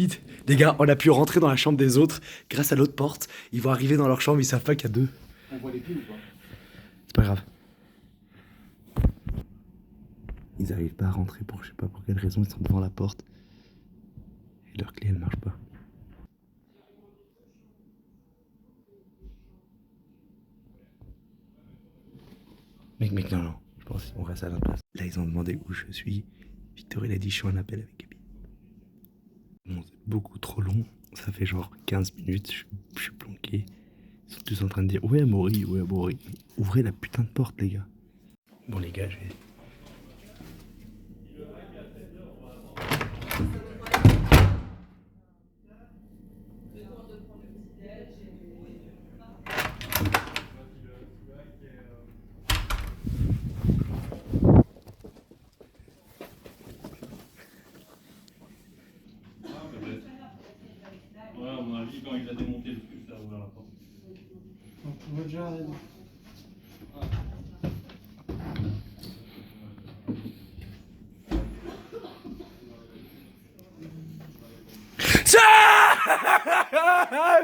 Vite. Les gars, on a pu rentrer dans la chambre des autres grâce à l'autre porte. Ils vont arriver dans leur chambre, ils savent pas qu'il y a deux. On voit les pieds ou pas? C'est pas grave. Ils arrivent pas à rentrer pour je sais pas pour quelle raison, ils sont devant la porte. Et leur clé elle marche pas. Mec, non. Je pense qu'on reste à la place. Là, ils ont demandé où je suis. Victor, il a dit je suis en appel avec Gabi. Bon, c'est beaucoup trop long. Ça fait genre 15 minutes. Je suis planqué. Ils sont tous en train de dire ouais, Amaury. Ouvrez la putain de porte, les gars. Bon, les gars, je vais. Ouais, à mon avis, quand il a démonté le truc, ça a ouvert la porte. Donc, on va déjà arriver.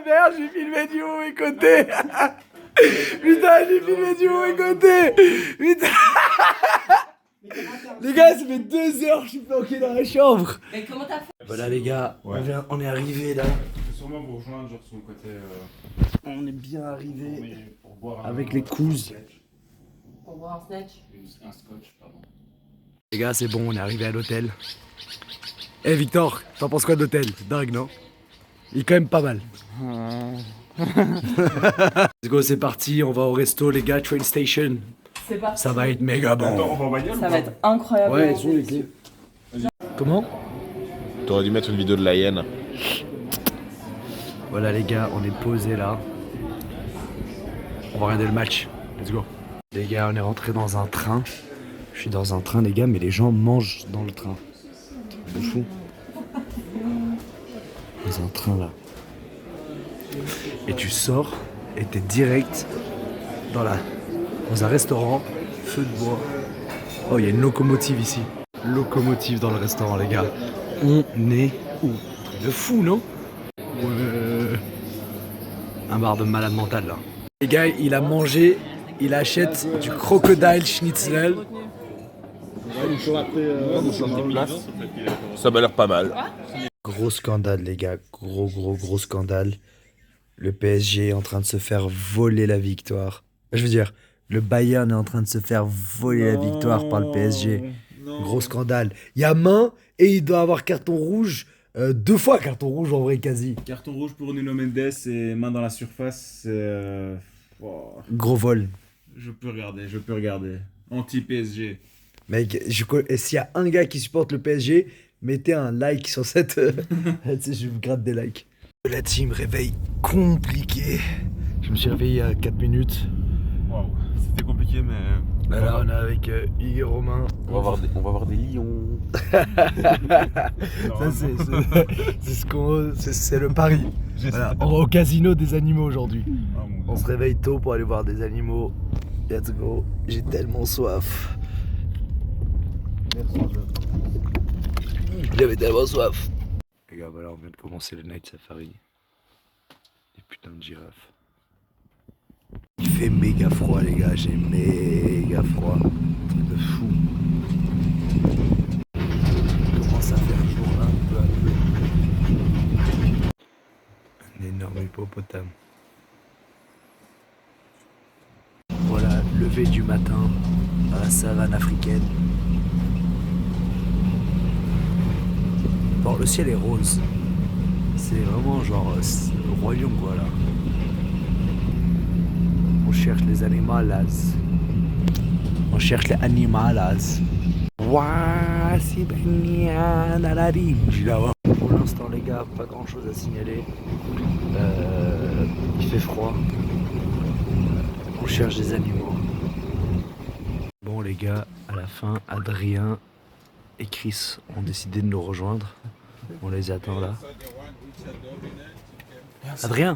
Merde, j'ai filmé du mauvais côté. Putain, j'ai filmé du mauvais côté. Putain. Les gars, ça fait 2 heures que je suis planqué dans la chambre. Mais comment t'as fait? Voilà les gars, Ouais. on est arrivé là. Je vais sûrement vous rejoindre, genre sur le côté. On est bien arrivé Pour boire avec les couses. Pour boire un snatch. Un scotch, pardon. Les gars, c'est bon, on est arrivé à l'hôtel. Eh Victor, t'en penses quoi de l'hôtel? Dingue, non? Il est quand même pas mal. Let's go, c'est parti, on va au resto les gars, train station. C'est parti. Ça va être méga Attends, bon. on va en bagnole ou Ça pas? va être incroyable. Ouais, elles sont les clés. Comment? T'aurais dû mettre une vidéo de la hyène. Voilà les gars, on est posé là. On va regarder le match. Let's go. Les gars, on est rentré dans un train. Je suis dans un train les gars, mais les gens mangent dans le train. C'est fou. Dans un train là. Et tu sors et t'es direct dans un restaurant, feu de bois. Oh, il y a une locomotive ici. Locomotive dans le restaurant les gars. On est où? Truc de fou, non? Ouais. Un bar de malade mental là. Les gars, il a mangé, il achète du crocodile schnitzel. Ça m'a l'air pas mal. Gros scandale les gars, gros scandale. Le PSG est en train de se faire voler la victoire. Je veux dire, le Bayern est en train de se faire voler la victoire par le PSG. Gros scandale. Il y a main et il doit avoir carton rouge. 2 fois carton rouge en vrai quasi. Carton rouge pour Nuno Mendes et main dans la surface. Gros vol. Je peux regarder. Anti-PSG. Mec, et s'il y a un gars qui supporte le PSG, mettez un like sur cette... tu sais, je vous gratte des likes. La team réveil compliqué. Je me suis réveillé il y a 4 minutes. Waouh, c'était compliqué mais... Là, on est avec Hugues et Romain. On va voir des lions. Ça, c'est le pari. Voilà, on va au casino des animaux aujourd'hui. On se réveille tôt pour aller voir des animaux. Let's go. J'ai tellement soif. J'avais tellement soif. Les gars, voilà, on vient de commencer le night safari. Des putains de girafes. Il fait méga froid, les gars. J'ai méga froid. Un truc de fou. Il commence à faire jour un peu à peu. Un énorme hippopotame. Voilà, lever du matin dans la savane africaine. Bon, le ciel est rose. C'est vraiment genre le royaume quoi là. On cherche les animaux. On cherche les animaux. Voici bien dans la Pour l'instant les gars, pas grand chose à signaler. Il fait froid. On cherche des animaux. Bon les gars, à la fin, Adrien et Chris ont décidé de nous rejoindre. On les attend là. Adrien!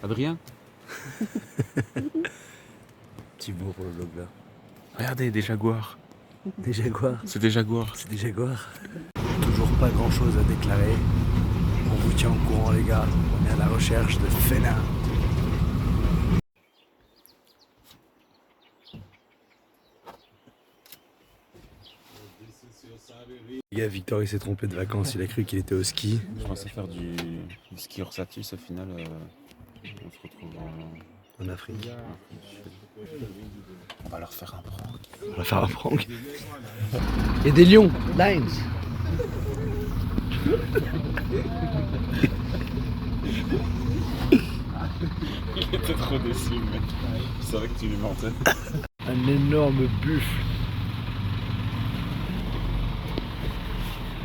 Adrien? Petit beau pour le vlog là. Regardez, des jaguars. Des jaguars. C'est des jaguars. C'est des jaguars. pas grand chose à déclarer. On vous tient au courant les gars. On est à la recherche de Fena. Les gars, Victor il s'est trompé de vacances, il a cru qu'il était au ski. Je pensais faire du ski Orsatus, au final, on se retrouve En Afrique. On va leur faire un prank. On va faire un prank. Il y a des lions, lions. Il était trop déçu, mec. Je savais que tu lui mentais. Un énorme buffle.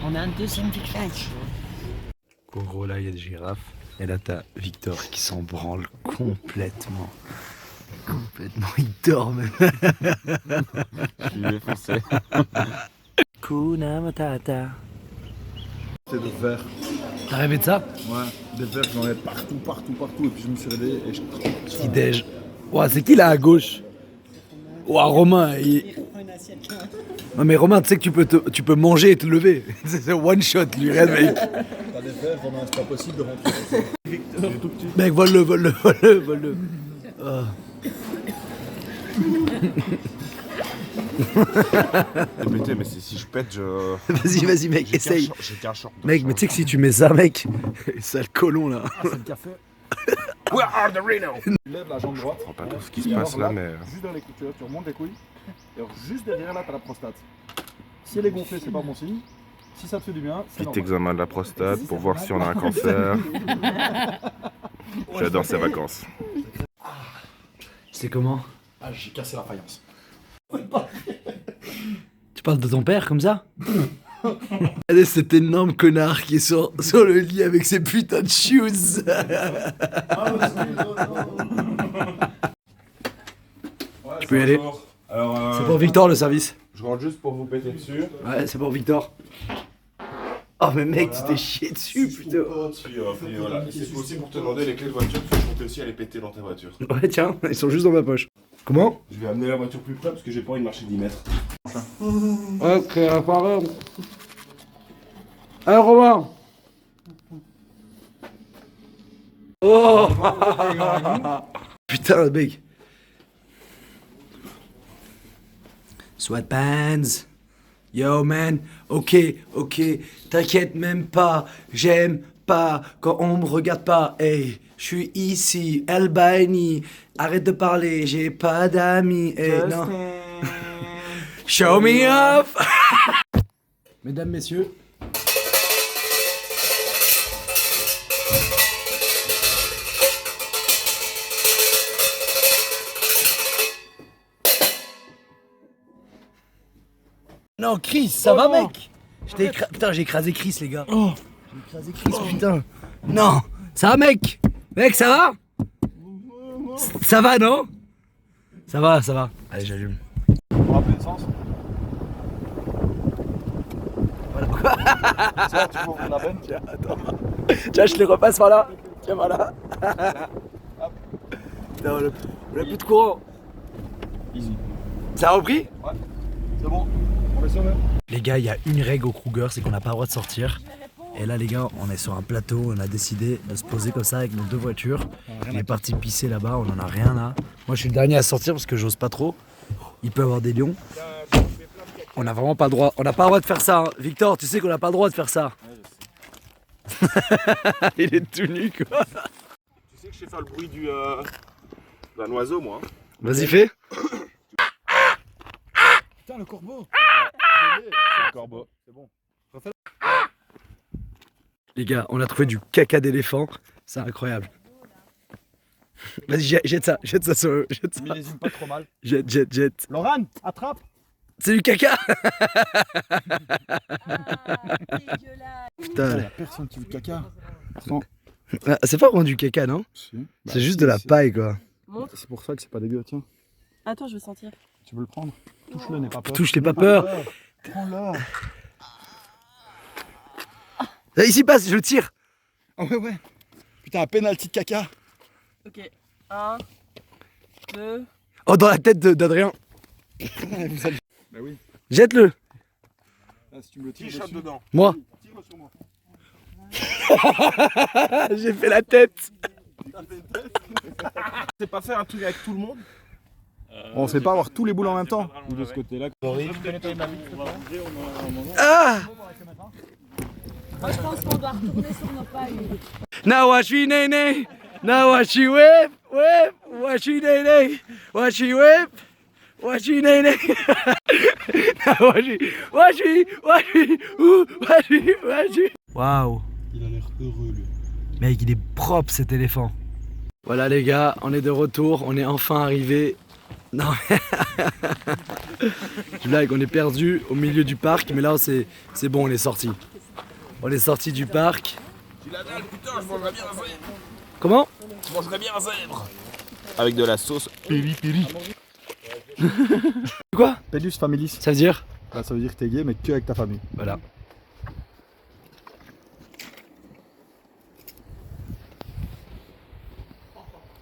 On a un deuxième Big Lunch. En gros là il y a des girafes. Et là t'as Victor qui s'en branle complètement. Complètement, il dort même. Je lui ai foncé. Kuna Matata. C'est de verre. T'as rêvé de ça? Ouais, des verres, j'en ai partout. Et puis je me suis réveillé et je Petit déj. Ouah, c'est qui là à gauche? Ouah, Romain. Non mais Romain, tu sais que tu peux manger et te lever. C'est one shot, lui, réveille. T'as des verres, vraiment, c'est pas possible de rentrer. Il est tout petit. Mec, vole-le. Oh. Pété, mais si je pète, je. Vas-y, mec, essaye. J'ai qu'un short. Mec, mais tu sais que si tu mets ça, mec, sale colon là. C'est le café. Where are the rhino? Tu lèves la jambe droite. Je comprends pas tout ce qui se passe là, mais. Juste dans les couilles, tu remontes les couilles. Et alors, juste derrière là, t'as la prostate. Si elle est gonflée, c'est pas bon signe. Si ça te fait du bien, c'est Petit normal. examen de la prostate pour voir si on a un cancer. J'adore ces vacances. C'est comment? Ah, j'ai cassé la faïence. Tu parles de ton père comme ça? Regardez cet énorme connard qui est sur le lit avec ses putains de shoes. Tu peux y aller. Alors, C'est pour Victor le service. je rentre juste pour vous péter dessus. Ouais, c'est pour Victor. Oh mais mec, tu t'es chié dessus, putain. Puis voilà. C'est possible pour te demander les clés de voiture parce que je comptais aussi aller péter dans ta voiture. Ouais, tiens, ils sont juste dans ma poche. Comment? Je vais amener la voiture plus près parce que j'ai pas envie de marcher 10 mètres. Ok, appareil. Allez, Romain. Oh. Putain, mec. Sweatpants. Yo, man. Ok. T'inquiète même pas. J'aime pas quand on me regarde pas. Hey, je suis ici. Albanie. Arrête de parler. J'ai pas d'amis. Hey, non. Show me off. Mesdames, messieurs. Non, Chris, ça va, mec? Putain, j'ai écrasé Chris, les gars. J'ai écrasé Chris, putain. Non, ça va, mec? Mec, ça va? Ça va, non? Ça va. Allez, j'allume. Pour rappeler le sens. Ça, tu vois, on a peine. Tiens, attends. Tiens, je les repasse par là. Tiens, voilà. Non, on a plus de courant. Easy. Ça a repris? Ouais, c'est bon. On est sauvé. Les gars, il y a une règle au Kruger, c'est qu'on n'a pas le droit de sortir. Et là, les gars, on est sur un plateau, on a décidé de se poser comme ça avec nos deux voitures. On est parti pisser là-bas, on en a rien là. Moi, je suis le dernier à sortir parce que j'ose pas trop. Il peut y avoir des lions. On n'a vraiment pas le droit. On n'a pas le droit de faire ça. Hein. Victor, tu sais qu'on n'a pas le droit de faire ça. Ouais, je sais. Il est tout nu, quoi. Tu sais que je sais faire le bruit d'un oiseau, moi. Vas-y, fais. Putain, le corbeau. C'est le corbeau. C'est bon. Les gars, on a trouvé du caca d'éléphant. C'est incroyable. Vas-y, jette ça sur eux. Jette ça. Millésime pas trop mal. Jette. Laurent, attrape. C'est du caca. Dégueulasse. Putain. Il y a personne qui veut le caca. Attends. Ah, c'est pas vraiment du caca, non? Si. C'est juste de la paille, quoi. C'est pour ça que c'est pas dégueu, tiens. Attends, je veux sentir. Tu veux le prendre? Touche-le, n'aie pas peur. Touche, n'aie pas peur. Prends-le. Là, ici passe, je le tire. Ah ouais. Putain, un penalty de caca. Ok. 1, 2. Oh, dans la tête d'Adrien. Bah oui. Jette-le. Là, si tu me le tires Qui chatte dessus, dedans? Moi. tire sur moi. J'ai fait la tête. C'est pas faire un truc avec tout le monde? On sait pas avoir tous les boules en même temps. Ou de ce côté-là. Ah! Moi, je pense qu'on doit retourner sur nos pas. Nawashi nene, Nawashi whip, whip, Washi nene, Washi whip, Washi nene, Nawashi, Washi, ouh, Washi. Waouh. Il a l'air heureux, lui. Mec, il est propre cet éléphant. Voilà les gars, on est de retour, on est enfin arrivé. Non, je blague, on est perdu au milieu du parc, mais là c'est bon, on est sorti. On est sorti du parc. Tu la dalle, putain, je mangerais bien un zèbre. Comment? Je mangerais bien un zèbre. Avec de la sauce péri. Quoi? Pedus familis. Ça veut dire? Là, ça veut dire que t'es gay, mais que avec ta famille. Voilà.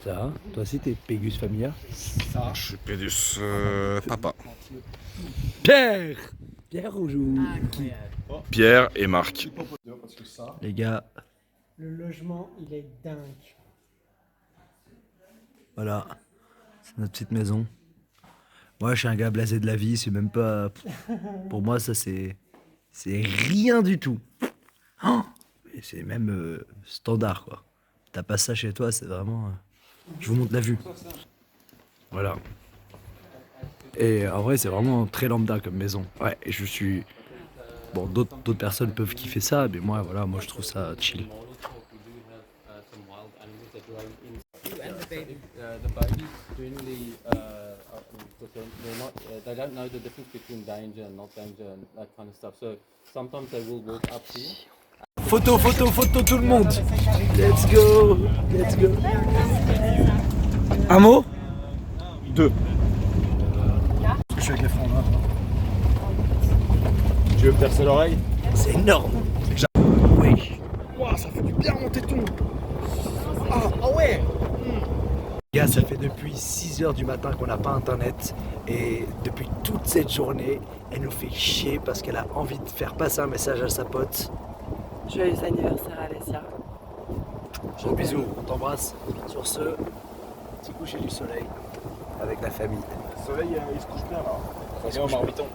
Ça va? Toi aussi t'es Pégus Familia? Je suis pédus papa. Pierre! Pierre Rougeau. Pierre et Marc. Les gars, Le logement, il est dingue. voilà. C'est notre petite maison. Moi je suis un gars blasé de la vie, c'est même pas... Pour moi ça c'est rien du tout. Oh, et c'est même standard quoi. T'as pas ça chez toi, c'est vraiment... Je vous montre la vue. Voilà. Et en vrai, c'est vraiment très lambda comme maison. Ouais, et je suis... Bon, d'autres personnes peuvent kiffer ça, mais moi, voilà, moi je trouve ça chill. The babies generally they don't know the difference between danger and not danger and that kind of stuff. So sometimes they will walk up to you. Photo, photo, photo, tout le monde. Let's go, let's go. Un mot? 2. Je suis avec les francs là. Tu veux me percer l'oreille? C'est énorme. Oui. Waouh, ça fait du bien mon téton. Les gars, ça fait depuis 6h du matin qu'on n'a pas internet. Et depuis toute cette journée, elle nous fait chier parce qu'elle a envie de faire passer un message à sa pote. Joyeux anniversaire, Alessia. Gros bisous, on t'embrasse. Sur ce, petit coucher du soleil avec la famille. Le soleil, il se couche bien là. On se couche bien.